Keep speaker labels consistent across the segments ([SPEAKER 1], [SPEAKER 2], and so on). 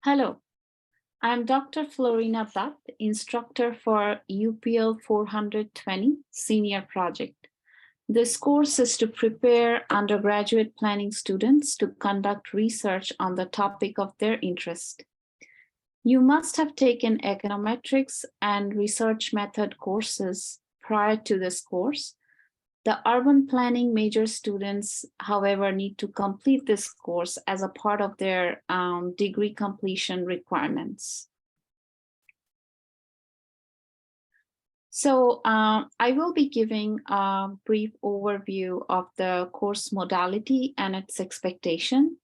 [SPEAKER 1] Hello, I'm Dr. Florina Dutt, instructor for UPL 420 Senior Project. This course is to prepare undergraduate planning students to conduct research on the topic of their interest. You must have taken econometrics and research method courses prior to this course. The urban planning major students, however, need to complete this course as a part of their degree completion requirements. So I will be giving a brief overview of the course modality and its expectation.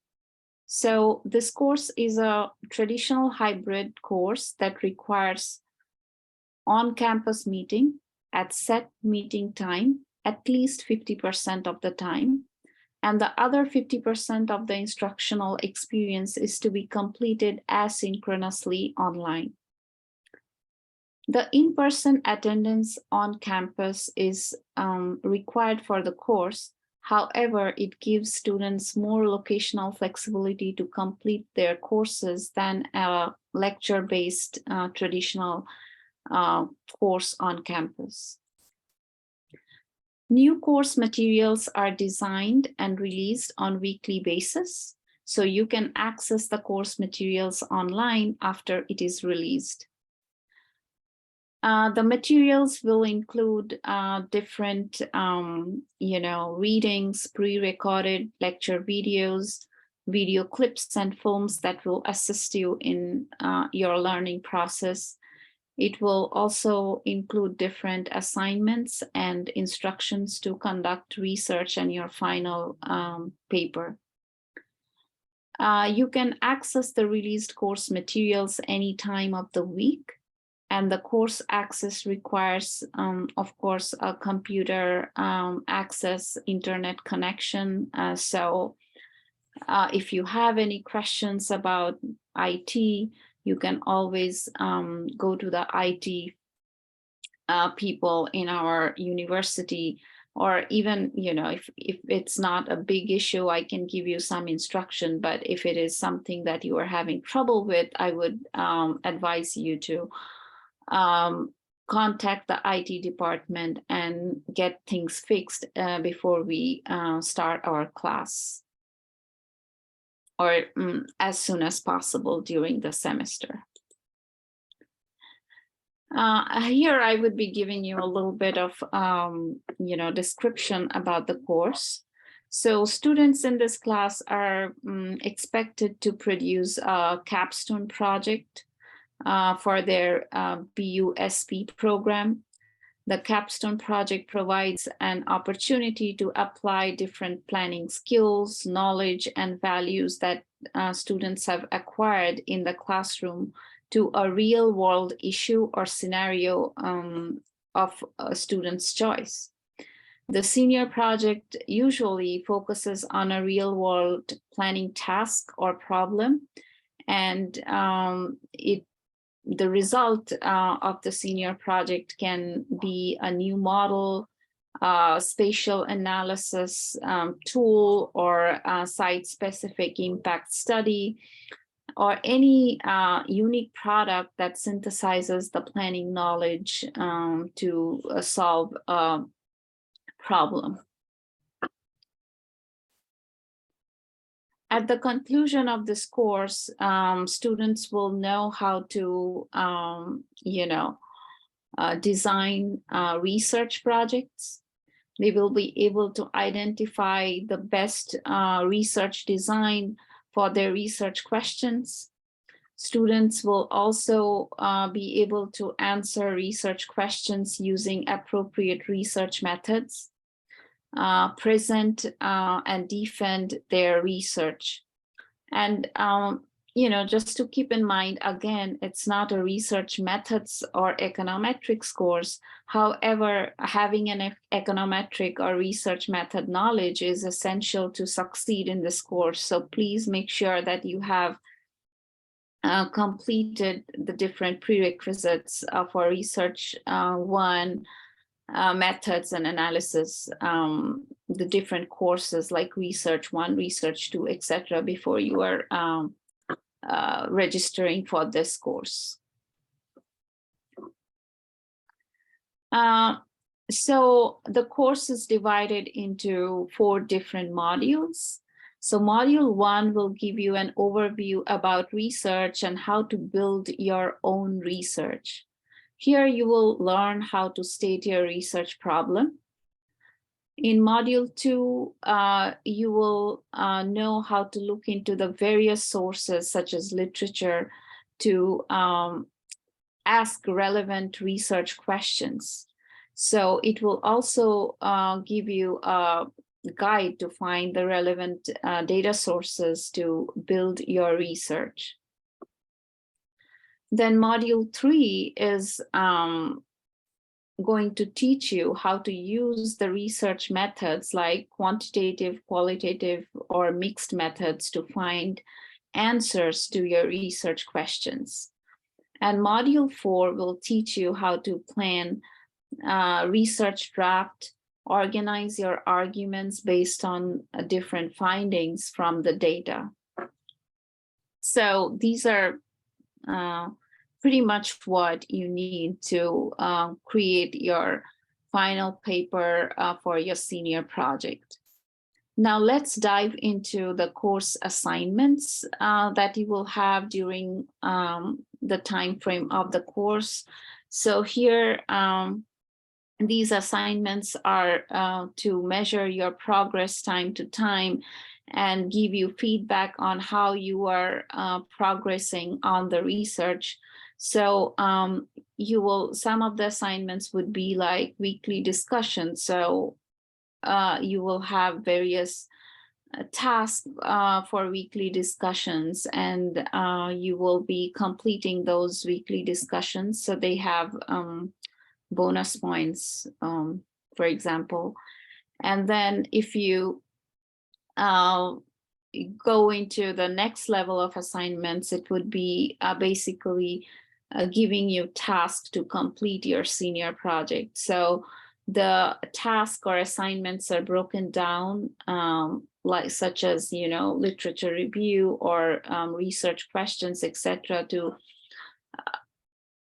[SPEAKER 1] So this course is a traditional hybrid course that requires on-campus meeting at set meeting time, at least 50% of the time. And the other 50% of the instructional experience is to be completed asynchronously online. The in-person attendance on campus is required for the course. However, it gives students more locational flexibility to complete their courses than a lecture-based traditional course on campus. New course materials are designed and released on a weekly basis, so you can access the course materials online after it is released. The materials will include different, readings, pre-recorded lecture videos, video clips and films that will assist you in your learning process. It will also include different assignments and instructions to conduct research on your final paper. You can access the released course materials any time of the week. And the course access requires, of course, a computer access, internet connection. So if you have any questions about IT, you can always go to the IT people in our university, or even, if it's not a big issue, I can give you some instruction. But if it is something that you are having trouble with, I would advise you to contact the IT department and get things fixed before we start our class, or as soon as possible during the semester. Here I would be giving you a little bit of description about the course. So students in this class are expected to produce a capstone project for their BUSP program. The capstone project provides an opportunity to apply different planning skills, knowledge, and values that students have acquired in the classroom to a real world issue or scenario of a student's choice. The senior project usually focuses on a real world planning task or problem, and the result of the senior project can be a new model, spatial analysis tool, or a site-specific impact study, or any unique product that synthesizes the planning knowledge to solve a problem. At the conclusion of this course, students will know how to, design research projects. They will be able to identify the best research design for their research questions. Students will also be able to answer research questions using appropriate research methods. Present and defend their research. And, just to keep in mind, again, it's not a research methods or econometrics course. However, having an econometric or research method knowledge is essential to succeed in this course. So please make sure that you have completed the different prerequisites for research one, methods and analysis, the different courses like research 1, research 2, etc., before you are registering for this course. So the course is divided into 4 different modules. So module 1 will give you an overview about research and how to build your own research. Here you will learn how to state your research problem. In module 2, you will know how to look into the various sources such as literature to ask relevant research questions. So it will also give you a guide to find the relevant data sources to build your research. Then module 3 is going to teach you how to use the research methods like quantitative, qualitative, or mixed methods to find answers to your research questions. And module 4 will teach you how to plan research draft, organize your arguments based on different findings from the data. So these are pretty much what you need to create your final paper for your senior project. Now let's dive into the course assignments that you will have during the time frame of the course. So here, these assignments are to measure your progress time to time and give you feedback on how you are progressing on the research. So some of the assignments would be like weekly discussions. So you will have various tasks for weekly discussions, and you will be completing those weekly discussions. So they have bonus points, for example. And then if you go into the next level of assignments, it would be basically giving you tasks to complete your senior project. So the task or assignments are broken down, like such as, literature review or research questions, etc., to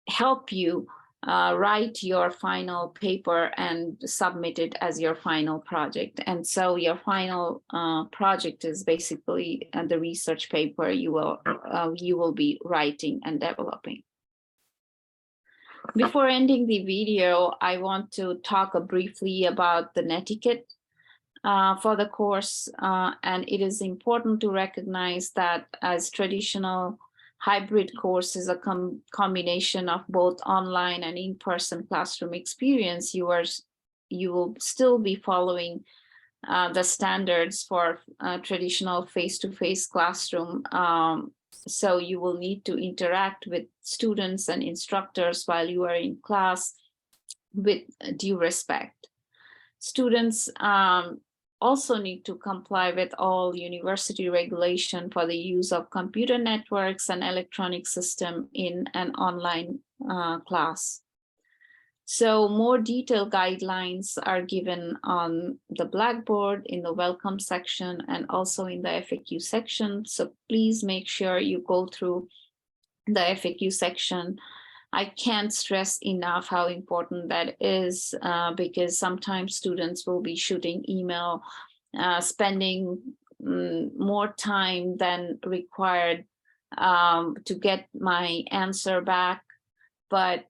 [SPEAKER 1] help you write your final paper and submit it as your final project. And so your final project is basically the research paper you will be writing and developing. Before ending the video, I want to talk briefly about the netiquette for the course. And it is important to recognize that as traditional hybrid course is a combination of both online and in-person classroom experience, you will still be following the standards for traditional face-to-face classroom. So you will need to interact with students and instructors while you are in class with due respect. Students also need to comply with all university regulation for the use of computer networks and electronic system in an online class. So more detailed guidelines are given on the Blackboard in the welcome section and also in the FAQ section. So please make sure you go through the FAQ section. I can't stress enough how important that is because sometimes students will be shooting email, spending more time than required to get my answer back. But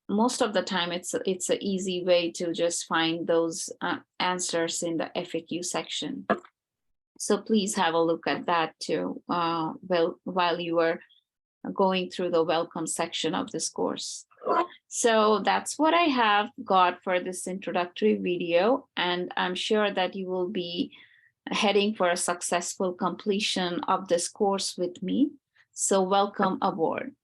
[SPEAKER 1] most of the time it's an easy way to just find those answers in the FAQ section. So please have a look at that too while you are going through the welcome section of this course. So that's what I have got for this introductory video, and I'm sure that you will be heading for a successful completion of this course with me. So welcome aboard.